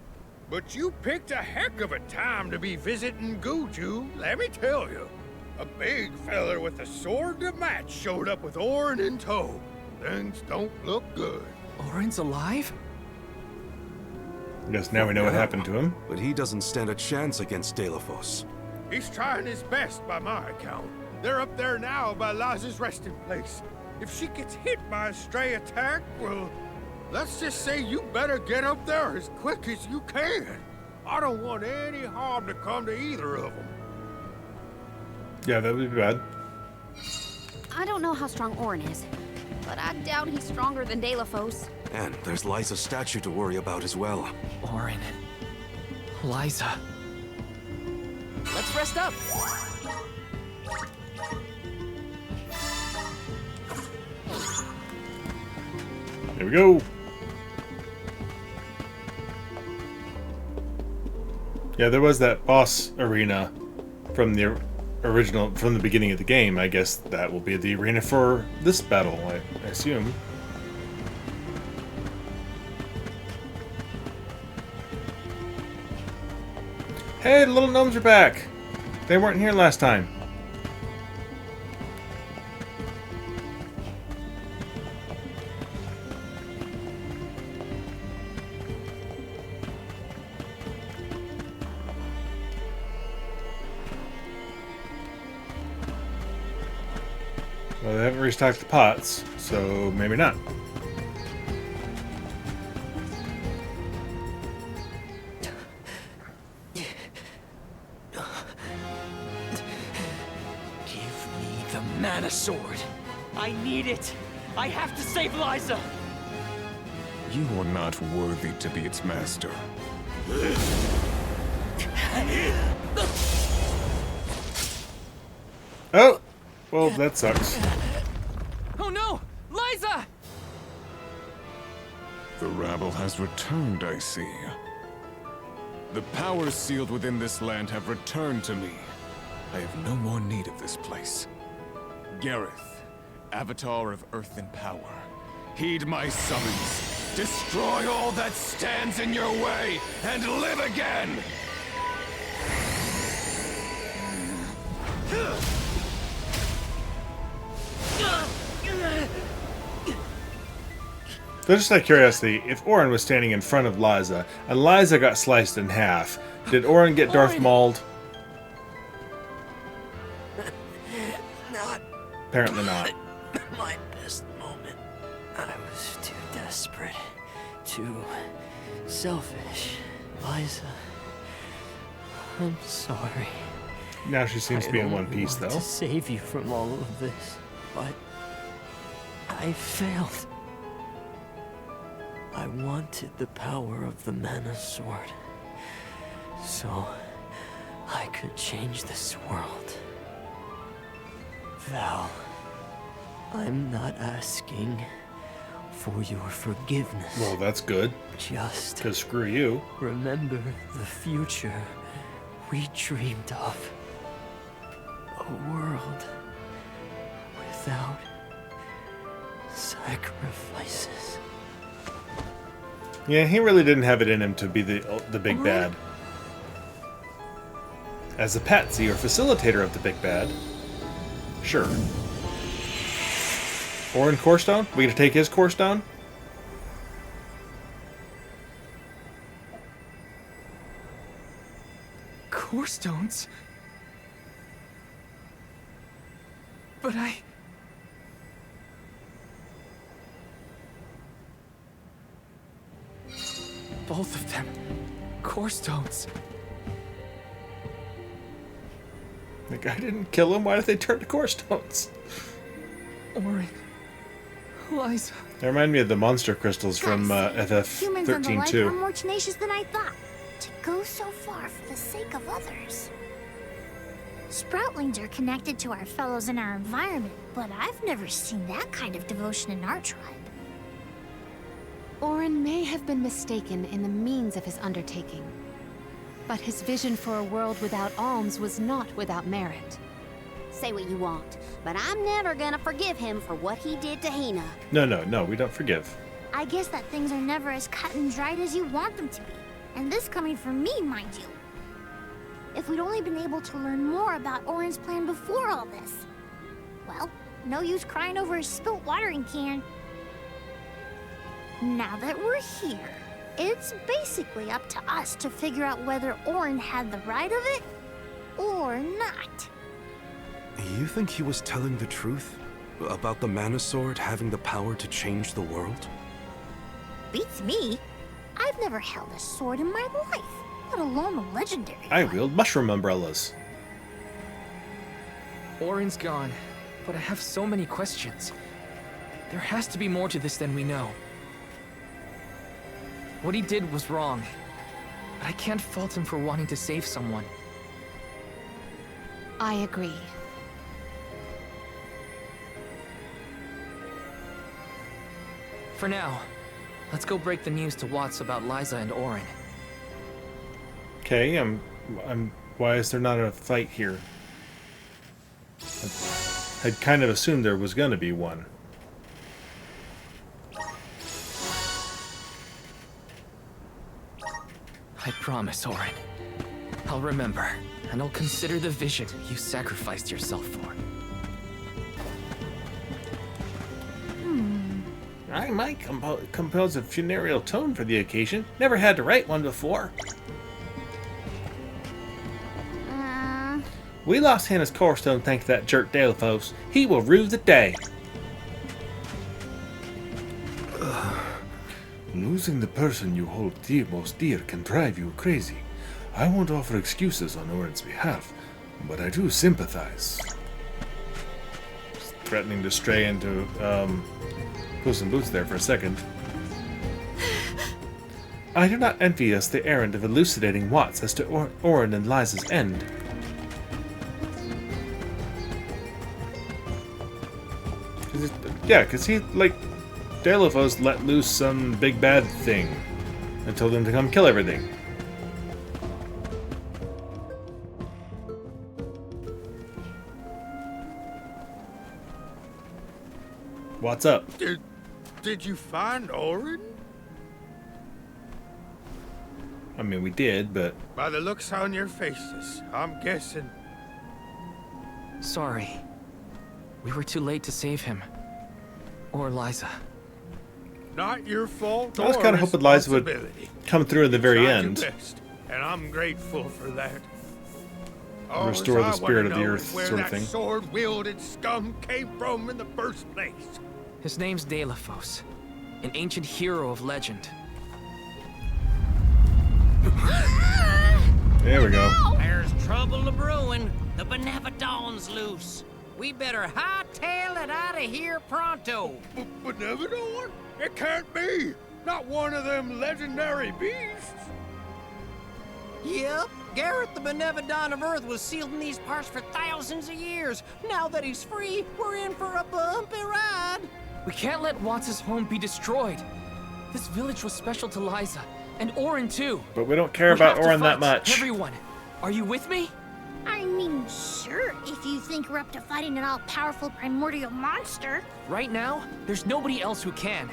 Speaker 6: But you picked a heck of a time to be visiting Gudju, let me tell you. A big feller with a sword to match showed up with Orin in tow. Things don't look good.
Speaker 3: Orin's alive?
Speaker 1: I guess now we know what happened to him.
Speaker 4: But he doesn't stand a chance against Delphos.
Speaker 6: He's trying his best by my account. They're up there now by Liza's resting place. If she gets hit by a stray attack, well, let's just say you better get up there as quick as you can. I don't want any harm to come to either of them.
Speaker 1: Yeah, that would be bad.
Speaker 2: I don't know how strong Orin is, but I doubt he's stronger than Delphos.
Speaker 4: And there's Liza's statue to worry about as well.
Speaker 3: Orin. Liza. Let's rest up.
Speaker 1: Here we go. Yeah, there was that boss arena from the original, from the beginning of the game. I guess that will be the arena for this battle, I assume. Hey, the little gnomes are back! They weren't here last time. Well, they haven't restocked the pots, so maybe not.
Speaker 3: Mana sword. I need it. I have to save Liza.
Speaker 7: You are not worthy to be its master.
Speaker 1: Oh! Well, that sucks.
Speaker 3: Oh no! Liza!
Speaker 7: The rabble has returned, I see. The powers sealed within this land have returned to me. I have no more need of this place. Gareth, Avatar of Earth and Power, heed my summons. Destroy all that stands in your way, and live again!
Speaker 1: So just out of curiosity, if Orin was standing in front of Liza, and Liza got sliced in half, did Orin get Darth Mauled?
Speaker 8: Not
Speaker 1: Apparently not.
Speaker 8: my best moment. I was too desperate, too selfish. Liza, I'm sorry.
Speaker 1: Now she seems to be in one piece,
Speaker 8: I
Speaker 1: though.
Speaker 8: to save you from all of this, but I failed. I wanted the power of the mana sword, so I could change this world. Val, I'm not asking for your forgiveness.
Speaker 1: Well, that's good,
Speaker 8: Just
Speaker 1: because screw you.
Speaker 8: remember the future we dreamed of. A world without sacrifices.
Speaker 1: Yeah, he really didn't have it in him to be the big bad. As a patsy or facilitator of the big bad, sure. Orin Corestone? We gonna take his Corestone?
Speaker 3: Corestones? But both of them. Corestones.
Speaker 1: The guy didn't kill him. Why did they turn to corestones?
Speaker 3: Orin. Liza.
Speaker 1: They remind me of the monster crystals from
Speaker 2: Humans on the
Speaker 1: FF13
Speaker 2: light are
Speaker 1: too.
Speaker 2: more tenacious than I thought. To go so far for the sake of others. Sproutlings are connected to our fellows in our environment, but I've never seen that kind of devotion in our tribe.
Speaker 9: Orin may have been mistaken in the means of his undertaking, but his vision for a world without alms was not without merit.
Speaker 2: Say what you want, but I'm never gonna forgive him for what he did to Hina.
Speaker 1: No, we don't forgive.
Speaker 2: I guess that things are never as cut and dried as you want them to be. And this coming from me, mind you. If we'd only been able to learn more about Orin's plan before all this. Well, no use crying over a spilt watering can. Now that we're here, it's basically up to us to figure out whether Orin had the right of it or not.
Speaker 4: You think he was telling the truth? About the Mana Sword having the power to change the world?
Speaker 2: Beats me. I've never held a sword in my life, let alone a legendary
Speaker 1: I
Speaker 2: one.
Speaker 1: wield mushroom umbrellas.
Speaker 3: Orin's gone, but I have so many questions. There has to be more to this than we know. What he did was wrong, but I can't fault him for wanting to save someone.
Speaker 9: I agree.
Speaker 3: For now, let's go break the news to Watts about Liza and Orin.
Speaker 1: Okay, why is there not a fight here? I had kind of assumed there was gonna be one.
Speaker 3: I promise, Orin. I'll remember, and I'll consider the vision you sacrificed yourself for.
Speaker 1: I might compose a funereal tone for the occasion. Never had to write one before. We lost Hannah's corestone thanks to that jerk Delphos. He will rue the day.
Speaker 5: Losing the person you hold most dear can drive you crazy. I won't offer excuses on Orin's behalf, but I do sympathize.
Speaker 1: Threatening to stray into Puss in Boots there for a second. I do not envy us the errand of elucidating Watts as to Orin and Liza's end. Because he, like, Delphos let loose some big bad thing and told him to come kill everything. What's up?
Speaker 6: Did you find Orin?
Speaker 1: I mean, we did, but...
Speaker 6: By the looks on your faces, I'm guessing.
Speaker 3: Sorry. We were too late to save him. Or Liza.
Speaker 6: Not your fault.
Speaker 1: I was
Speaker 6: or
Speaker 1: kind of hoping Liza would
Speaker 6: responsibility.
Speaker 1: come through at the very
Speaker 6: Tried
Speaker 1: end.
Speaker 6: your best, and I'm grateful for that.
Speaker 1: Restore the
Speaker 6: I
Speaker 1: spirit
Speaker 6: wanna
Speaker 1: of the
Speaker 6: know
Speaker 1: earth,
Speaker 6: where
Speaker 1: sort of
Speaker 6: that
Speaker 1: thing.
Speaker 6: sword-wielded scum came from in the first place.
Speaker 3: His name's Delphos, an ancient hero of legend.
Speaker 1: There we go.
Speaker 10: There's trouble a brewing. The Benevodon's loose. We better hightail it out of here pronto.
Speaker 6: Benevodon? It can't be. Not one of them legendary beasts.
Speaker 10: Yep, Gareth the Benevodon of Earth was sealed in these parts for thousands of years. Now that he's free, we're in for a bumpy ride.
Speaker 3: We can't let Watts' home be destroyed. This village was special to Liza, and Orin too.
Speaker 1: But we don't care
Speaker 3: We have
Speaker 1: about
Speaker 3: to
Speaker 1: Orin that
Speaker 3: fight.
Speaker 1: much.
Speaker 3: Everyone, are you with me?
Speaker 2: I mean, sure, if you think we're up to fighting an all-powerful primordial monster.
Speaker 3: Right now, there's nobody else who can.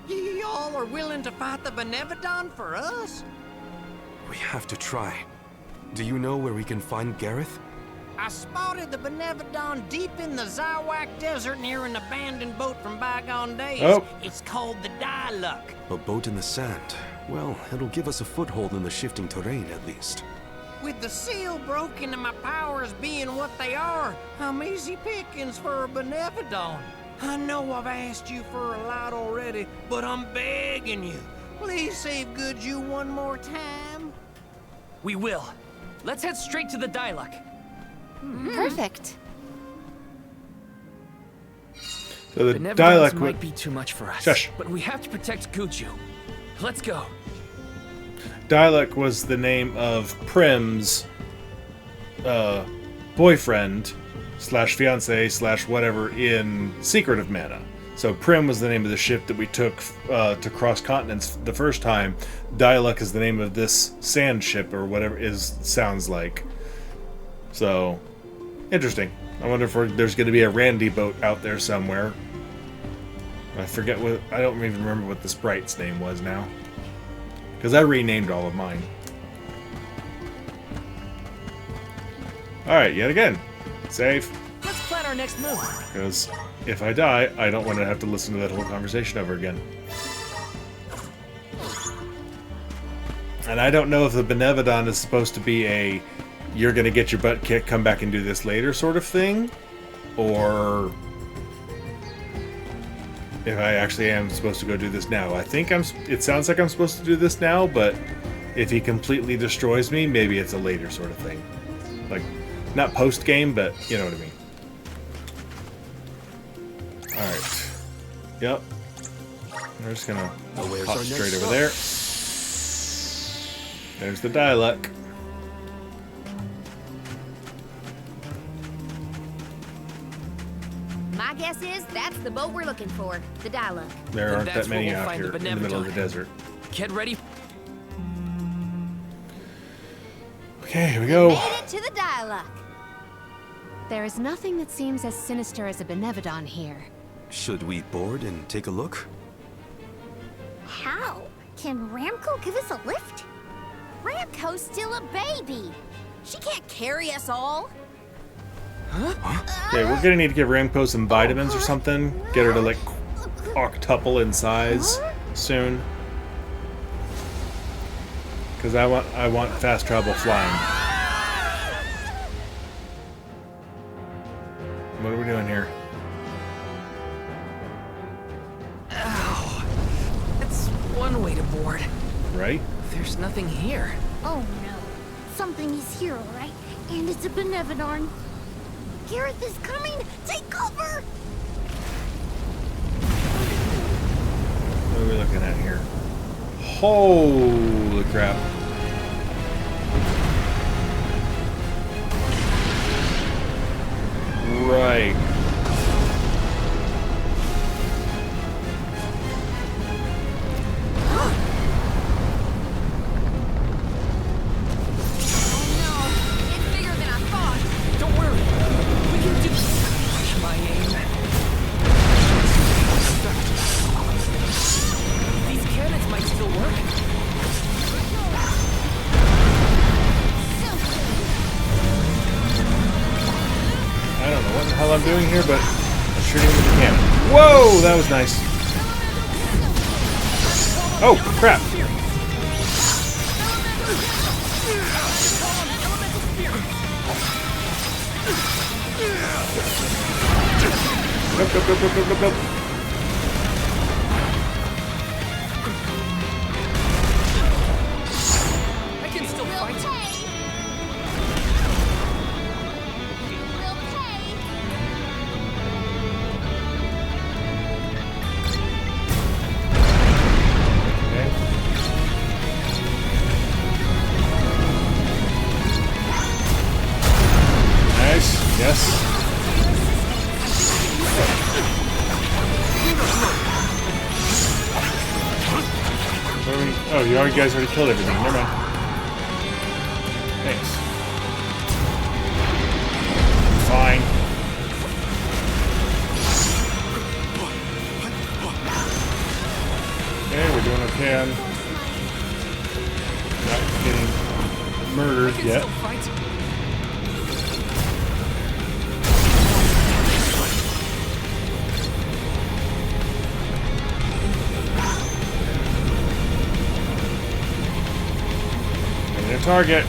Speaker 10: Y'all are willing to fight the Benevodon for us?
Speaker 4: We have to try. Do you know where we can find Gareth?
Speaker 10: I spotted the Benevodon deep in the Zawak Desert near an abandoned boat from bygone days.
Speaker 1: Oh.
Speaker 10: It's called the Diluc.
Speaker 4: A boat in the sand. Well, it'll give us a foothold in the shifting terrain, at least.
Speaker 10: With the seal broken and my powers being what they are, I'm easy pickings for a Benevodon. I know I've asked you for a lot already, but I'm begging you. Please save Gudju one more time.
Speaker 3: We will. Let's head straight to the Dialogue.
Speaker 9: Perfect.
Speaker 1: So the
Speaker 3: Benevodons
Speaker 1: dialect
Speaker 3: might be too much for us,
Speaker 1: Shush.
Speaker 3: but we have to protect Gudju. Let's go.
Speaker 1: Dialect was the name of Prim's boyfriend slash fiance slash whatever in Secret of Mana. So Prim was the name of the ship that we took to cross continents the first time. Dialect is the name of this sand ship or whatever sounds like. So interesting. I wonder if there's going to be a Randy boat out there somewhere. I forget what. I don't even remember what the sprite's name was now. Because I renamed all of mine. Alright, yet again. Save.
Speaker 3: Let's plan our next move.
Speaker 1: Because if I die, I don't want to have to listen to that whole conversation over again. And I don't know if the Benevodon is supposed to be a you're going to get your butt kicked, come back and do this later sort of thing. Or if I actually am supposed to go do this now. I think it sounds like I'm supposed to do this now, but if he completely destroys me, maybe it's a later sort of thing. Like, not post-game, but you know what I mean. Alright. Yep. We're just gonna hop straight over there. There's the dialect.
Speaker 11: My guess is that's the boat we're looking for, the Dialogue.
Speaker 1: There aren't
Speaker 3: that's
Speaker 1: that many
Speaker 3: where we'll
Speaker 1: out
Speaker 3: find
Speaker 1: here
Speaker 3: the
Speaker 1: in the middle of the
Speaker 3: Benevodon.
Speaker 1: desert.
Speaker 3: Get ready.
Speaker 1: Okay, here we go.
Speaker 11: Made it to the Dialogue.
Speaker 9: There is nothing that seems as sinister as a Benevodon here.
Speaker 4: Should we board and take a look?
Speaker 2: How? Can Ramco give us a lift?
Speaker 11: Ramco's still a baby. She can't carry us all.
Speaker 1: Okay, we're gonna need to give Ramco some vitamins or something. Get her to like octuple in size soon. Because I want fast travel flying. What are we doing here?
Speaker 3: Ow. That's one way to board.
Speaker 1: Right?
Speaker 3: There's nothing here.
Speaker 2: Oh no. Something is here, alright? And it's a Benevodon. Gareth is coming! Take cover!
Speaker 1: What are we looking at here? Holy crap. Right. I'm doing here, but I'm shooting with the cannon. Whoa, that was nice. Oh, crap. Nope.
Speaker 3: I can still fight.
Speaker 1: Yes. Oh, you guys already killed everything. Never mind. Thanks. Fine. Okay, we're doing okay on not getting murdered yet. Target.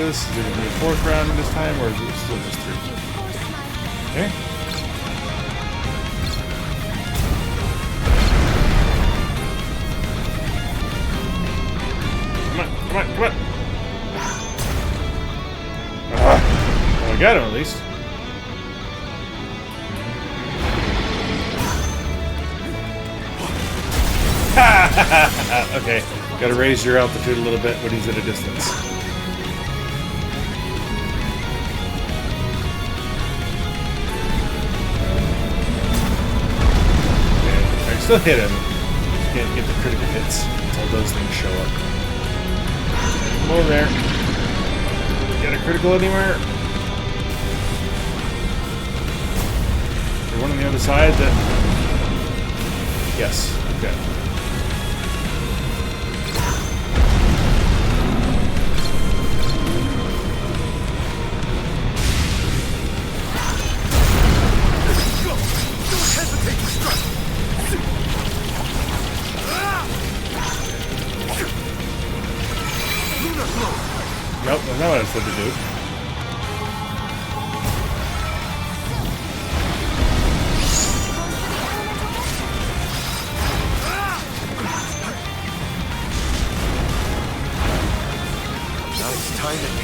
Speaker 1: this? Is there going to be a fourth round this time, or is it still just 3? Okay. Come on, come on, come on! Well, I got him at least. Okay, gotta raise your altitude a little bit when he's at a distance. Okay, I still hit him. Just can't get the critical hits until those things show up. Come over there. Get a critical anywhere? Is there one on the other side that... Yes, okay. Nope, that's not what I was supposed to do.
Speaker 4: Nice timing.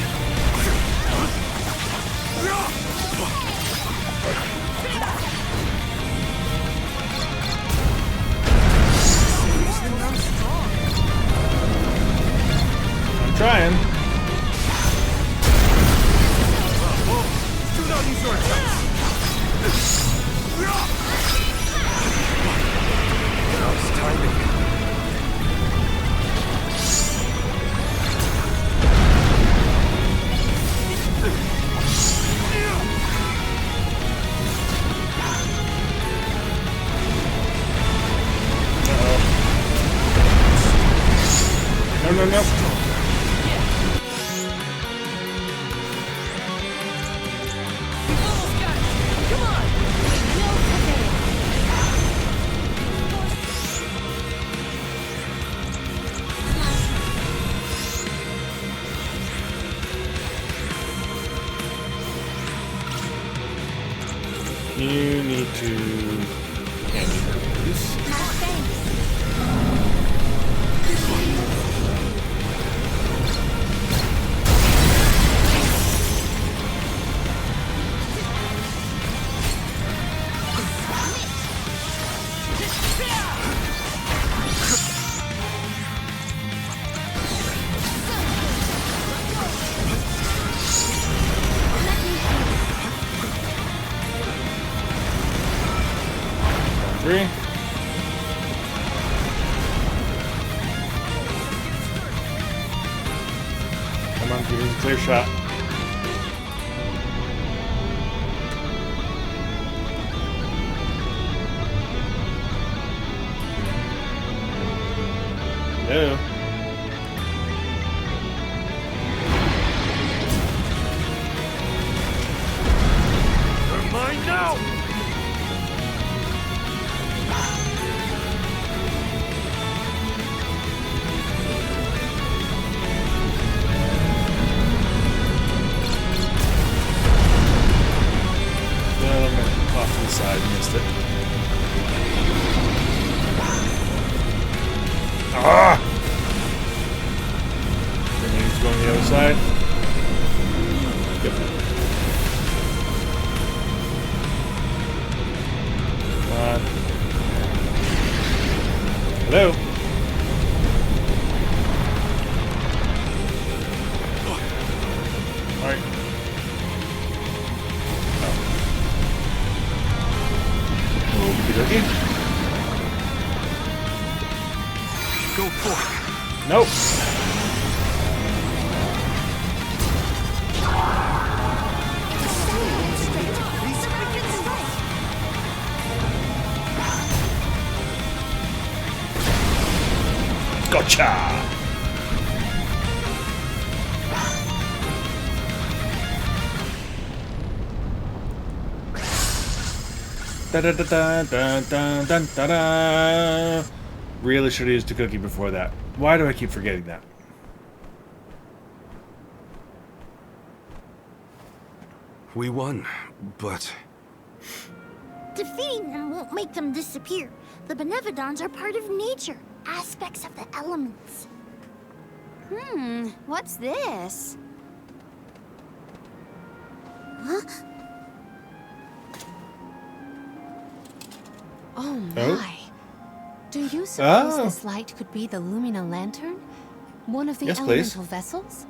Speaker 1: I'm trying.
Speaker 4: Nice timing.
Speaker 1: No, no, no. You need to answer this. Three. Come on, give me a clear shot. No.
Speaker 4: They're mine now!
Speaker 1: Off to the side, missed it. Ah! Grenades going the other side. Yep. Come on. Hello? Alright. Okey-dokey.
Speaker 4: Go for it.
Speaker 1: Nope. Gotcha! Da da da da da da da da da. Really should have used a cookie before that. Why do I keep forgetting that?
Speaker 4: We won, but...
Speaker 2: Defeating them won't make them disappear. The Benevodons are part of nature, aspects of the elements.
Speaker 11: What's this?
Speaker 2: Huh?
Speaker 9: Oh my. Do you suppose this light could be the Lumina Lantern? One of the elemental vessels?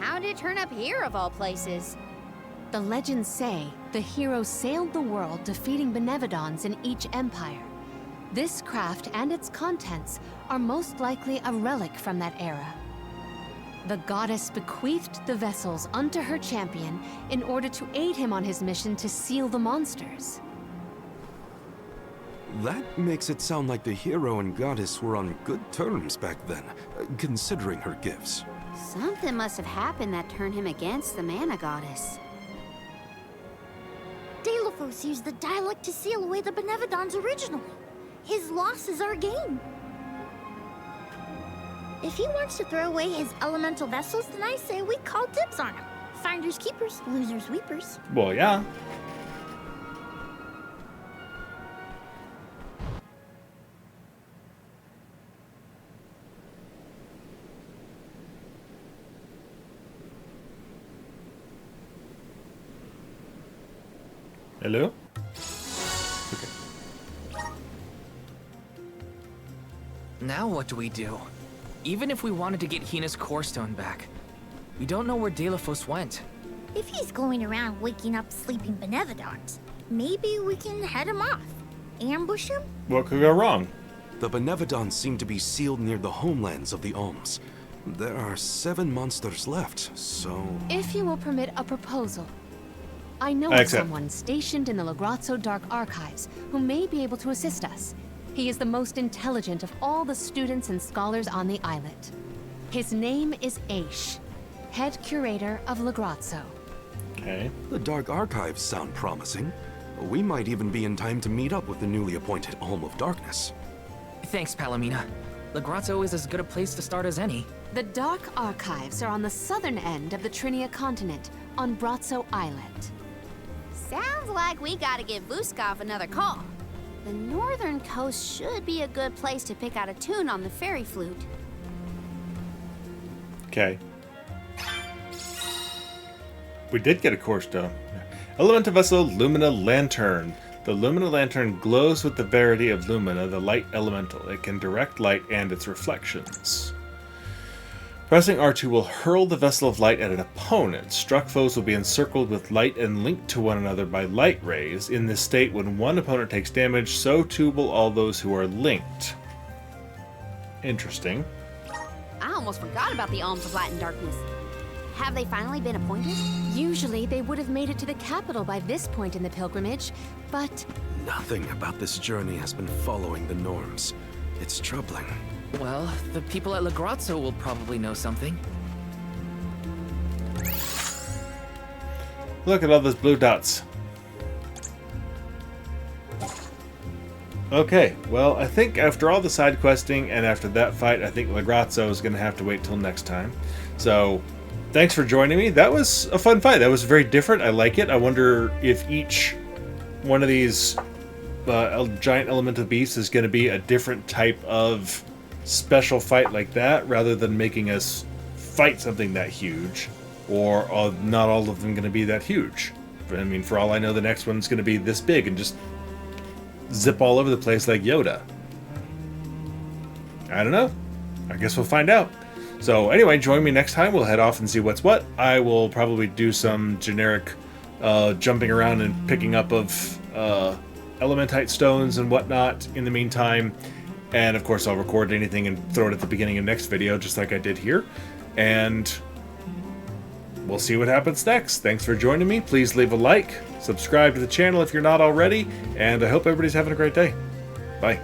Speaker 11: How'd it turn up here of all places?
Speaker 9: The legends say the hero sailed the world defeating Benevodons in each empire. This craft and its contents are most likely a relic from that era. The goddess bequeathed the vessels unto her champion in order to aid him on his mission to seal the monsters.
Speaker 4: That makes it sound like the hero and goddess were on good terms back then, considering her gifts.
Speaker 11: Something must have happened that turned him against the mana goddess.
Speaker 2: Deilophos used the dialect to seal away the Benevodons originally. His loss is our gain. If he wants to throw away his elemental vessels, then I say we call dibs on him. Finders keepers, losers weepers.
Speaker 1: Well, yeah. Hello? Okay.
Speaker 3: Now what do we do? Even if we wanted to get Hina's corestone back, we don't know where Deilophos went.
Speaker 2: If he's going around waking up sleeping Benevodons, maybe we can head him off. Ambush him?
Speaker 1: What could go wrong?
Speaker 4: The Benevodons seem to be sealed near the homelands of the Alms. There are 7 monsters left, so...
Speaker 9: If you will permit a proposal. I know of someone stationed in the Legrazzo Dark Archives who may be able to assist us. He is the most intelligent of all the students and scholars on the islet. His name is Aish, head curator of Legrazzo.
Speaker 1: Okay.
Speaker 4: The Dark Archives sound promising. We might even be in time to meet up with the newly appointed Alm of Darkness.
Speaker 3: Thanks, Palomina. Legrazzo is as good a place to start as any.
Speaker 9: The Dark Archives are on the southern end of the Trinia continent, on Brazzo Island.
Speaker 11: Sounds like we gotta give Vuskov another call. The northern coast should be a good place to pick out a tune on the fairy flute.
Speaker 1: Okay. We did get a corestone. Elemental vessel Lumina Lantern. The Lumina Lantern glows with the verity of Lumina, the light elemental. It can direct light and its reflections. Pressing R2 will hurl the vessel of light at an opponent. Struck foes will be encircled with light and linked to one another by light rays. In this state, when one opponent takes damage, so too will all those who are linked. Interesting.
Speaker 11: I almost forgot about the Alms of Light and Darkness. Have they finally been appointed?
Speaker 9: Usually they would have made it to the capital by this point in the pilgrimage, but...
Speaker 4: Nothing about this journey has been following the norms. It's troubling.
Speaker 3: Well, the people at Legrazzo will probably know something.
Speaker 1: Look at all those blue dots. Okay, well, I think after all the side questing and after that fight, I think Legrazzo is going to have to wait till next time. So, thanks for joining me. That was a fun fight. That was very different. I like it. I wonder if each one of these giant elemental beasts is going to be a different type of special fight like that, rather than making us fight something that huge, or not all of them going to be that huge. I mean, for all I know, the next one's going to be this big and just zip all over the place like Yoda. I don't know. I guess we'll find out. So anyway, join me next time. We'll head off and see what's what. I will probably do some generic jumping around and picking up of elementite stones and whatnot in the meantime. And of course, I'll record anything and throw it at the beginning of next video, just like I did here. And we'll see what happens next. Thanks for joining me. Please leave a like, subscribe to the channel if you're not already, and I hope everybody's having a great day. Bye.